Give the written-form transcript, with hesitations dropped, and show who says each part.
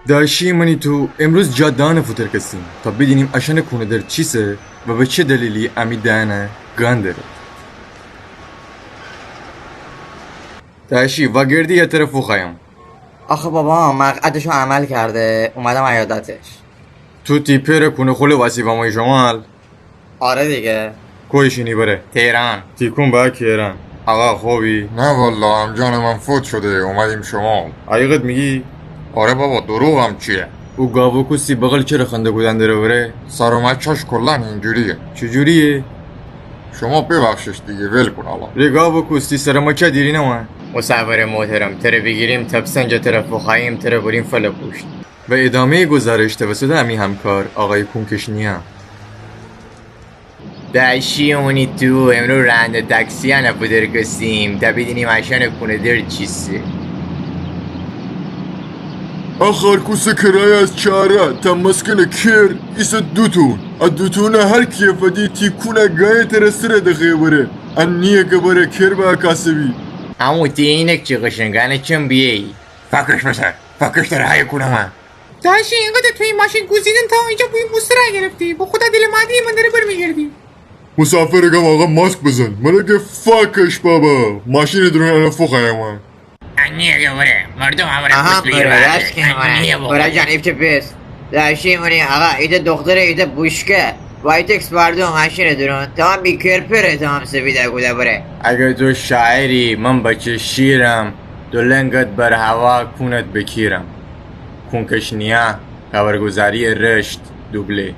Speaker 1: داشی منی تو امروز جادانه فوتر کسیم تا بدینیم اشن کنه در چیسه و به چه دلیلی امی دانه گان داره. داشی وگردی یه طرف خوایم.
Speaker 2: آخه بابا مقعدشو عمل کرده اومدم عیادتش.
Speaker 1: تو تیپر کنه خله واسیب امای شمال.
Speaker 2: آره دیگه.
Speaker 1: کویشینی بره
Speaker 2: تهران.
Speaker 1: تیکون با کیران. آقا خوبی؟
Speaker 3: نه والله امجان من فوت شده اومدیم شمال.
Speaker 1: حقیقت میگی؟
Speaker 3: آره بابا دروغم چیه؟
Speaker 1: او گاوو کسی بغل چرا خنده بودن داره بره؟
Speaker 3: سر و مچش کلن اینجوریه.
Speaker 1: چجوریه؟
Speaker 3: شما ببخشش دیگه ول کن الان.
Speaker 1: ری گاوو کسی سر مچه دیری نوان.
Speaker 2: مصور محترم تره بگیریم تبسنج طرف بخواهیم تره بریم فل پوشت.
Speaker 1: و ادامه گزارش توسط امی همکار آقای کونکشنیا.
Speaker 2: داشی اونی تو امرو رنده تاکسی ها نبودر کسیم تا بدینیم عشان کنه در چیسه.
Speaker 3: آخر کوسه کرایه از چاره تا مسکن کر ایسا دوتون دوتون هر کیفدی تیکونه گایه ترسره دخیه بره نیه که بره کر با کاسبی
Speaker 2: همو تینک چی قشنگانه چم بیایی
Speaker 3: فکرش بسر فکرش در های کنه من
Speaker 4: داشی اینقدر توی ماشین گوزیدن تا اینجا بوی مسترا گرفتی با خدا دل مادی من داره برمیگردی.
Speaker 3: مسافر گم آقا ماسک بزن من که فکش بابا ماشین درون انا فوقه من
Speaker 2: نیه که بره مردم همه
Speaker 5: Aha برادرش که همه برای جانیب چه پیس داشتی منی آقا ایده دختره ایده بوشکه وایتکس باردو ماشین درون تمام بی کرپره تمام سویده گوده بره
Speaker 1: اگه تو شاعری من بچه شیرم دو لنگت بر هوا کونت بکیرم. کونکشنیا خبرگزاری رشت دوبله.